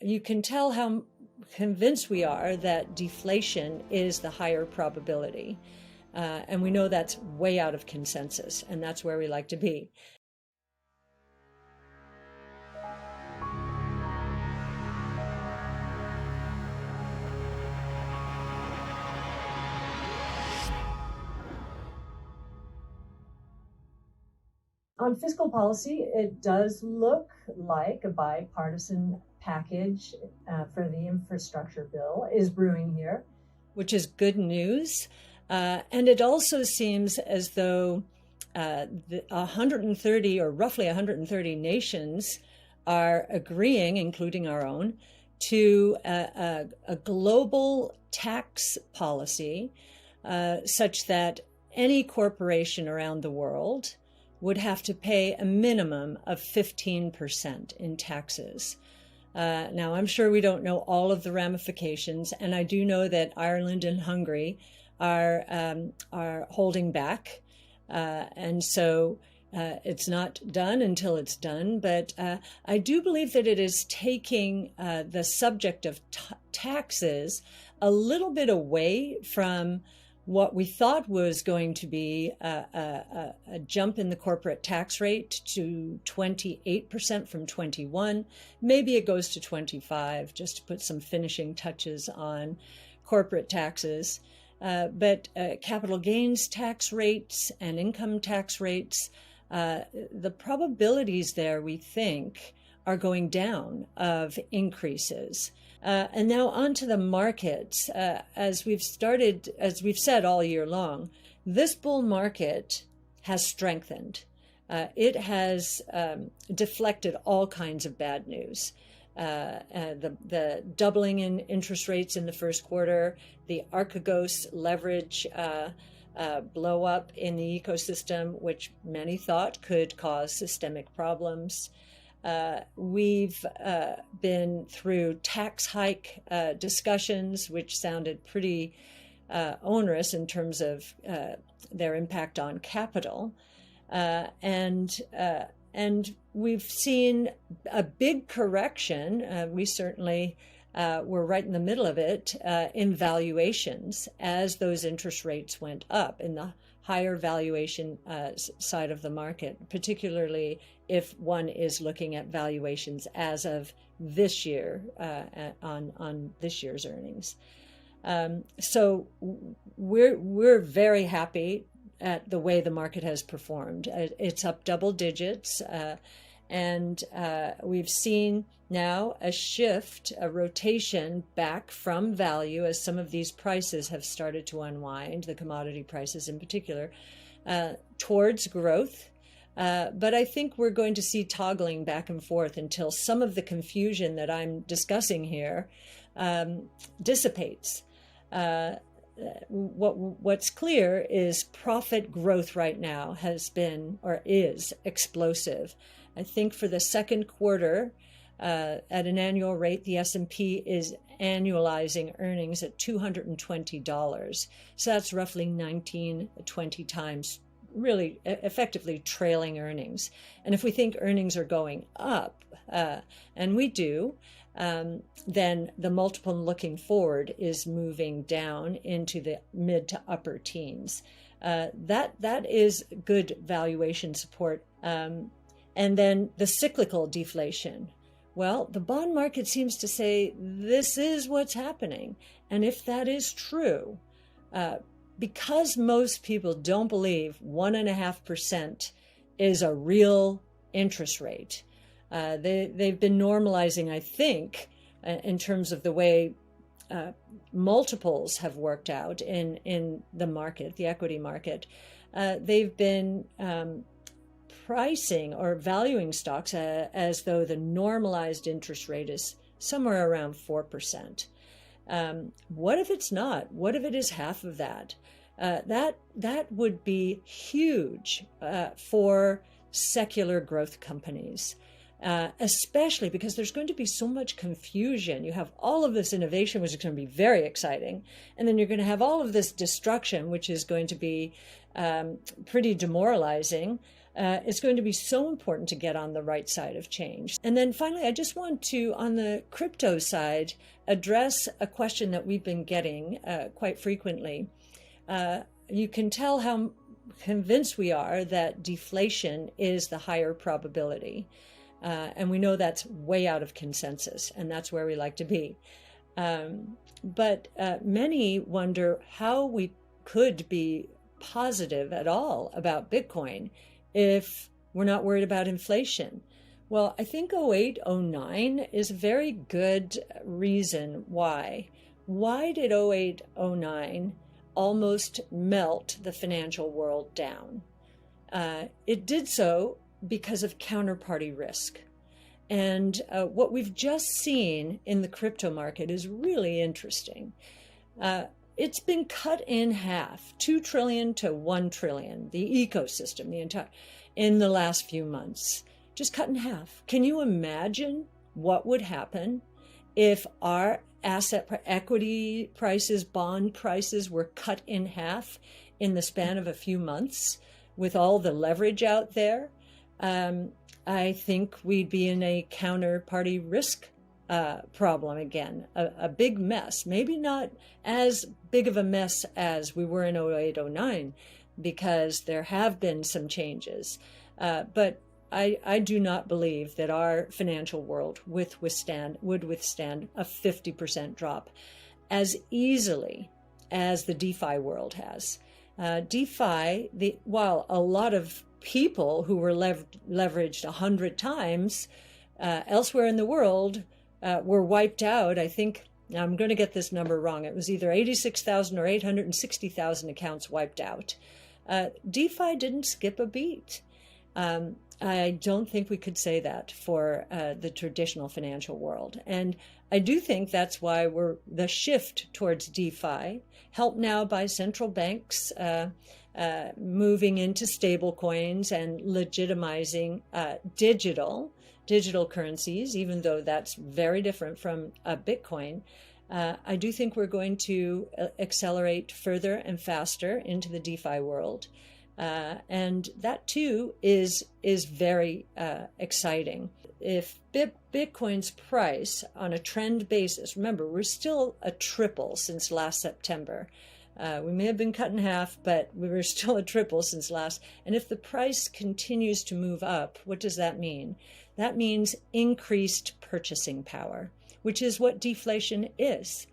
you can tell how convinced we are that deflation is the higher probability. And we know that's way out of consensus, and that's where we like to be. On fiscal policy, it does look like a bipartisan package for the infrastructure bill is brewing here, which is good news. And it also seems as though 130 or roughly 130 nations are agreeing, including our own, to a global tax policy such that any corporation around the world would have to pay a minimum of 15% in taxes. Now, I'm sure we don't know all of the ramifications, and I do know that Ireland and Hungary are holding back, and so it's not done until it's done. But I do believe that it is taking the subject of taxes a little bit away from what we thought was going to be a jump in the corporate tax rate to 28% from 21. Maybe it goes to 25, just to put some finishing touches on corporate taxes. But capital gains tax rates and income tax rates, the probabilities there, we think, are going down of increases. And now on to the markets. As we've said all year long, this bull market has strengthened. It has deflected all kinds of bad news. The doubling in interest rates in the first quarter, the Archegos leverage blow up in the ecosystem, which many thought could cause systemic problems. We've been through tax hike discussions, which sounded pretty onerous in terms of their impact on capital. And we've seen a big correction. We certainly were right in the middle of it in valuations as those interest rates went up in the higher valuation side of the market, particularly if one is looking at valuations as of this year on this year's earnings. So we're very happy at the way the market has performed. It's up double digits, and we've seen now a shift, a rotation back from value as some of these prices have started to unwind, the commodity prices in particular, towards growth. But I think we're going to see toggling back and forth until some of the confusion that I'm discussing here dissipates. What's clear is profit growth right now has been or is explosive. I think for the second quarter, at an annual rate, the S&P is annualizing earnings at $220. So that's roughly 20 times, really effectively trailing earnings. And if we think earnings are going up, and we do, then the multiple looking forward is moving down into the mid to upper teens. That is good valuation support. And then the cyclical deflation. Well, the bond market seems to say this is what's happening. And if that is true, because most people don't believe 1.5% is a real interest rate, they've been normalizing, I think, in terms of the way multiples have worked out in the market, the equity market. They've been pricing or valuing stocks as though the normalized interest rate is somewhere around 4%. What if it's not? What if it is half of that? That would be huge for secular growth companies, especially because there's going to be so much confusion. You have all of this innovation, which is going to be very exciting, and then you're going to have all of this destruction, which is going to be pretty demoralizing. It's going to be so important to get on the right side of change. And then finally, I just want to, on the crypto side, address a question that we've been getting quite frequently. You can tell how convinced we are that deflation is the higher probability. And we know that's way out of consensus, and that's where we like to be. But many wonder how we could be positive at all about Bitcoin if we're not worried about inflation. Well, I think 08, 09 is a very good reason why. Why did 08, 09 almost melt the financial world down? It did so because of counterparty risk. And what we've just seen in the crypto market is really interesting. It's been cut in half, 2 trillion to 1 trillion, the ecosystem, in the last few months, just cut in half. Can you imagine what would happen if our equity prices, bond prices were cut in half in the span of a few months with all the leverage out there? I think we'd be in a counterparty risk problem again, a big mess. Maybe not as big of a mess as we were in 08, 09, because there have been some changes. But I do not believe that our financial world would withstand a 50% drop as easily as the DeFi world has. DeFi, while a lot of people who were leveraged 100 times elsewhere in the world were wiped out. I think, I'm going to get this number wrong, it was either 86,000 or 860,000 accounts wiped out. DeFi didn't skip a beat. I don't think we could say that for the traditional financial world. And I do think that's why the shift towards DeFi, helped now by central banks moving into stable coins and legitimizing digital currencies, even though that's very different from Bitcoin. I do think we're going to accelerate further and faster into the DeFi world. And that too is very exciting. If Bitcoin's price on a trend basis, remember, we're still a triple since last September. We may have been cut in half, but we were still a triple since last. And if the price continues to move up, what does that mean? That means increased purchasing power, which is what deflation is.